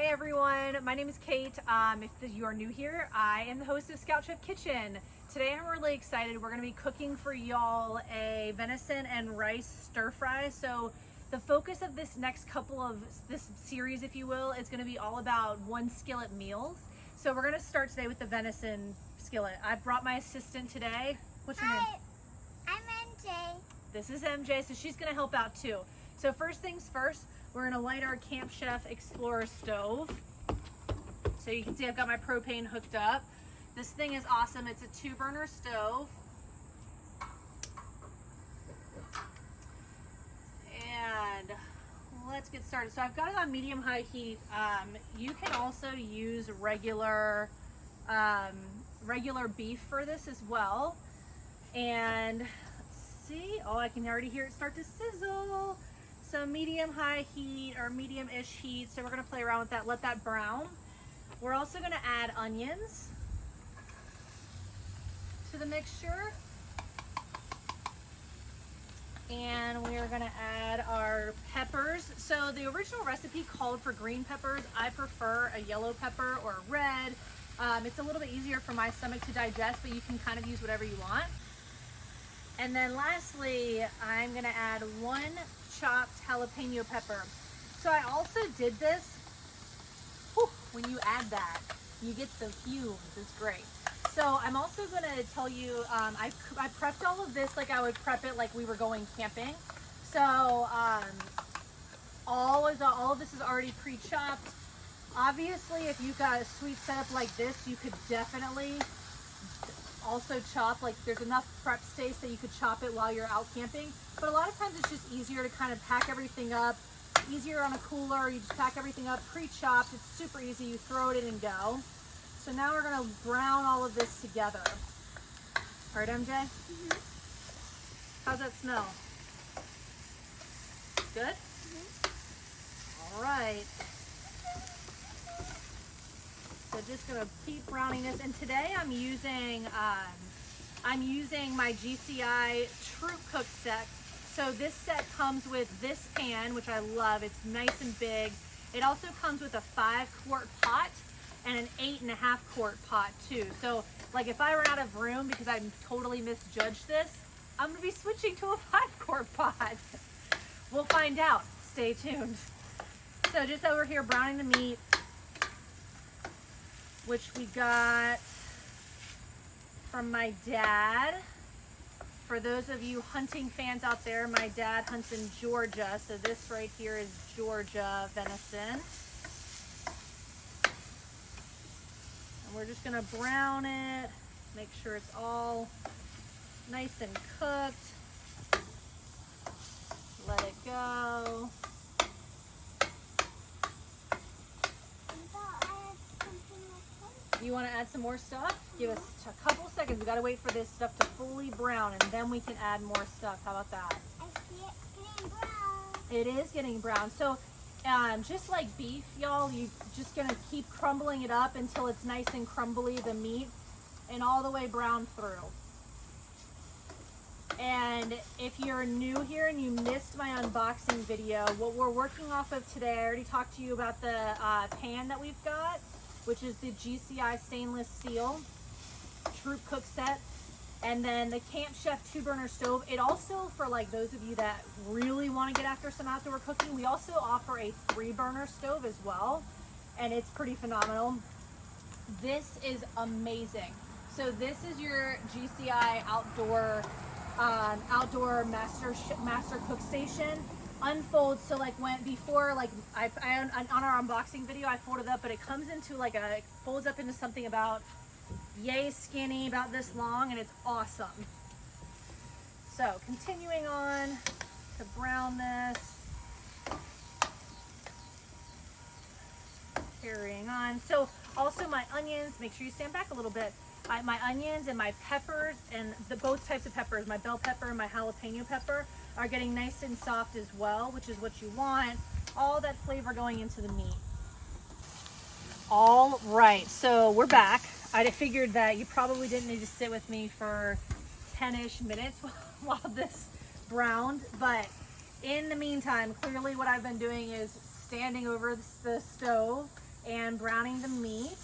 Hi everyone, my name is Kate. If you are new here, I am the host of Scout Chef Kitchen. Today I'm really excited. We're going to be cooking for y'all a venison and rice stir fry. So the focus of this next this series, if you will, is going to be all about one skillet meals. So we're going to start today with the venison skillet. I brought my assistant today. What's your name? Hi, I'm MJ. This is MJ, so she's going to help out too. So first things first, we're going to light our Camp Chef Explorer stove. So you can see I've got my propane hooked up. This thing is awesome. It's a 2-burner stove. And let's get started. So I've got it on medium-high heat. You can also use regular beef for this as well. And let's see. Oh, I can already hear it start to sizzle. So medium-high heat or medium-ish heat. So we're going to play around with that. Let that brown. We're also going to add onions to the mixture. And we are going to add our peppers. So the original recipe called for green peppers. I prefer a yellow pepper or a red. It's a little bit easier for my stomach to digest, but you can kind of use whatever you want. And then lastly, I'm going to add 1 chopped jalapeno pepper. So I also did this. Whew, when you add that, you get the fumes. It's great. So I'm also going to tell you, I prepped all of this like I would prep it like we were going camping. So all of this is already pre-chopped. Obviously, if you've got a sweet setup like this, you could definitely also chop, like there's enough prep space that you could chop it while you're out camping. But a lot of times it's just easier to kind of pack everything up, easier on a cooler. You just pack everything up pre-chopped. It's super easy. You throw it in and go. So now we're going to brown all of this together. All right, MJ? Mm-hmm. How's that smell? Good? Mm-hmm. All right. So just gonna keep browning this, and today I'm using my GCI Troop Cook set. So this set comes with this pan, which I love. It's nice and big. It also comes with a 5-quart pot and an 8.5-quart pot too. So like if I run out of room because I totally misjudged this, I'm gonna be switching to a 5-quart pot. We'll find out. Stay tuned. So just over here browning the meat, which we got from my dad. For those of you hunting fans out there, my dad hunts in Georgia, so this right here is Georgia venison. And we're just gonna brown it, make sure it's all nice and cooked. Let it go. You want to add some more stuff? Give us a couple seconds. We got to wait for this stuff to fully brown, and then we can add more stuff. How about that? I see it getting brown. It is getting brown. So just like beef, y'all, you're just going to keep crumbling it up until it's nice and crumbly, the meat, and all the way brown through. And if you're new here and you missed my unboxing video, what we're working off of today, I already talked to you about the pan that we've got, which is the GCI stainless steel Troop Cook set, and then the Camp Chef 2-burner stove. It also, for like those of you that really want to get after some outdoor cooking, we also offer a 3-burner stove as well, and it's pretty phenomenal. This is amazing. So this is your GCI outdoor master cook station. Unfolds, so like before on our unboxing video I folded up, but it comes into like it folds up into something about yay skinny, about this long, and it's awesome. So continuing on to brown this, carrying on. So also my onions, make sure you stand back a little bit. My onions and my peppers, and both types of peppers, my bell pepper and my jalapeno pepper, are getting nice and soft as well, which is what you want. All that flavor going into the meat. All right, so we're back. I figured that you probably didn't need to sit with me for 10-ish minutes while this browned, but in the meantime, clearly what I've been doing is standing over the stove, and browning the meat.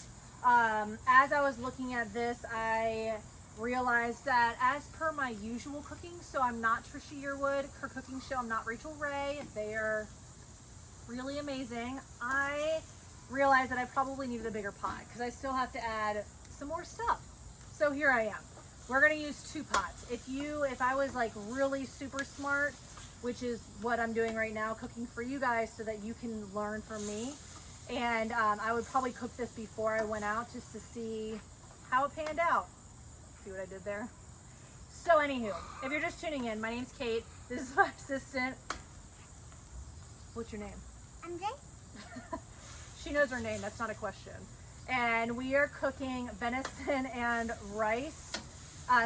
As I was looking at this, I realized that as per my usual cooking, so I'm not Trisha Yearwood, her cooking show, I'm not Rachel Ray, they are really amazing. I realized that I probably needed a bigger pot because I still have to add some more stuff. So here I am. We're gonna use 2 pots. If I was like really super smart, which is what I'm doing right now, cooking for you guys so that you can learn from me. And I would probably cook this before I went out just to see how it panned out. See what I did there? So anywho, if you're just tuning in, my name's Kate. This is my assistant. What's your name? MJ. She knows her name, that's not a question. And we are cooking venison and rice,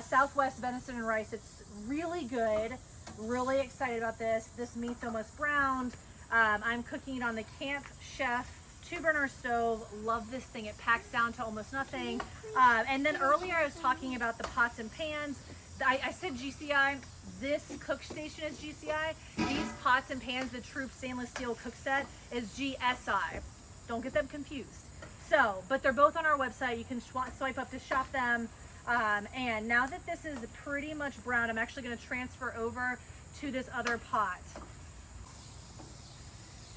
Southwest venison and rice. It's really good, really excited about this. This meat's almost browned. I'm cooking it on the Camp Chef 2-burner stove. Love this thing, it packs down to almost nothing. And then earlier I was talking about the pots and pans. I said GCI, this cook station is GCI. These pots and pans, the Troop stainless steel cook set, is GSI. Don't get them confused. So, but they're both on our website. You can swipe up to shop them. And now that this is pretty much brown, I'm actually gonna transfer over to this other pot.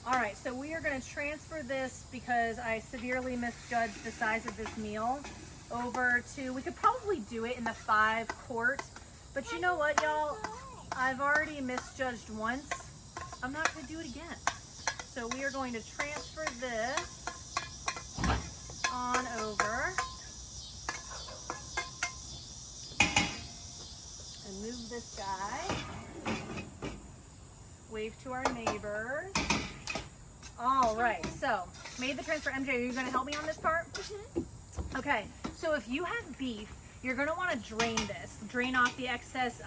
All right, so we are gonna transfer this because I severely misjudged the size of this meal over to, we could probably do it in the 5-quart, but you know what, y'all? I've already misjudged once. I'm not gonna do it again. So we are going to transfer this on over and move this guy. Wave to our neighbors. All right, so made the transfer. MJ, are you gonna help me on this part? Okay, so if you have beef, you're gonna wanna drain this. Drain off the excess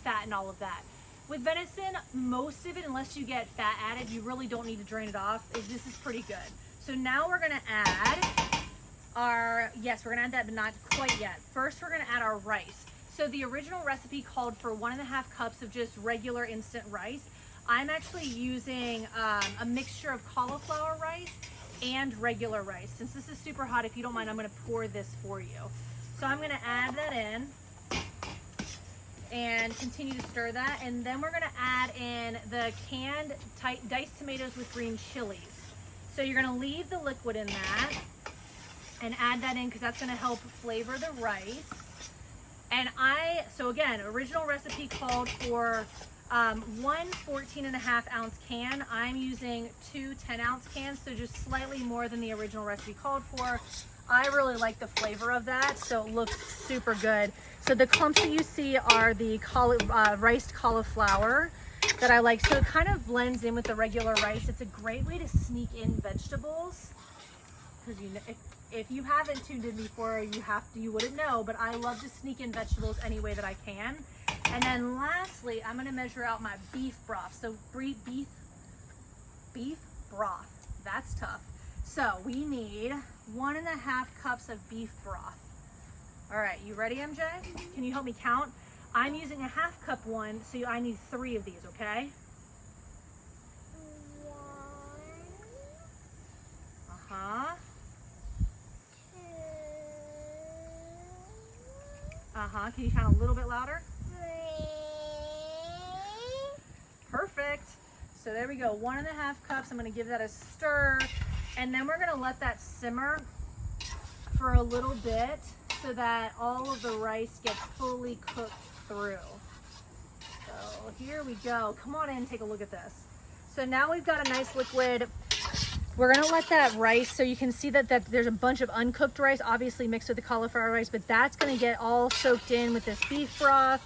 fat and all of that. With venison, most of it, unless you get fat added, you really don't need to drain it off. This is pretty good. So now we're gonna add our, yes, we're gonna add that, but not quite yet. First, we're gonna add our rice. So the original recipe called for 1.5 cups of just regular instant rice. I'm actually using a mixture of cauliflower rice and regular rice. Since this is super hot, if you don't mind, I'm gonna pour this for you. So I'm gonna add that in and continue to stir that. And then we're gonna add in the canned diced tomatoes with green chilies. So you're gonna leave the liquid in that and add that in because that's gonna help flavor the rice. And so again, original recipe called for 1 14.5-ounce can. I'm using 2 10-ounce cans, so just slightly more than the original recipe called for. I really like the flavor of that, so it looks super good. So the clumps that you see are the riced cauliflower that I like. So it kind of blends in with the regular rice. It's a great way to sneak in vegetables. Because if you haven't tuned in before, you wouldn't know, but I love to sneak in vegetables any way that I can. And then lastly, I'm gonna measure out my beef broth. So beef broth, that's tough. So we need 1.5 cups of beef broth. All right, you ready, MJ? Can you help me count? I'm using a 1/2 cup one, so I need 3 of these, okay? 1, Uh-huh. 2, Uh-huh, can you count a little bit louder? 3. Perfect. So there we go, 1.5 cups. I'm gonna give that a stir. And then we're gonna let that simmer for a little bit so that all of the rice gets fully cooked through. So here we go. Come on in, take a look at this. So now we've got a nice liquid. We're gonna let that rice, so you can see that there's a bunch of uncooked rice, obviously mixed with the cauliflower rice, but that's gonna get all soaked in with this beef broth.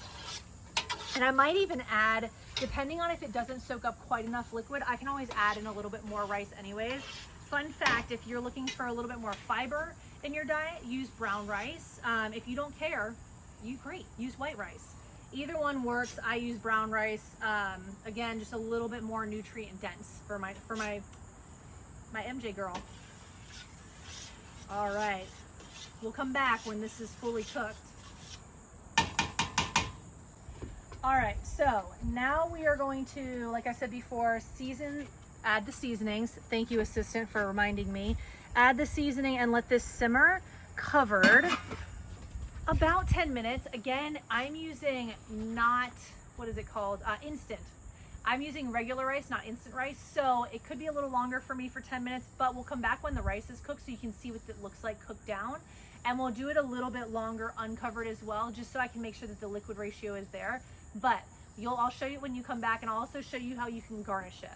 And I might even add, depending on if it doesn't soak up quite enough liquid, I can always add in a little bit more rice anyways. Fun fact, if you're looking for a little bit more fiber in your diet, use brown rice. If you don't care, great, use white rice. Either one works. I use brown rice. Again, just a little bit more nutrient dense for my MJ girl. All right, we'll come back when this is fully cooked. All right, so now we are going to, like I said before, add the seasonings. Thank you, assistant, for reminding me. Add the seasoning and let this simmer covered about 10 minutes. Again, I'm using not, what is it called? Instant. I'm using regular rice, not instant rice. So it could be a little longer for me for 10 minutes, but we'll come back when the rice is cooked so you can see what it looks like cooked down. And we'll do it a little bit longer uncovered as well, just so I can make sure that the liquid ratio is there. But I'll show you when you come back, and I'll also show you how you can garnish it.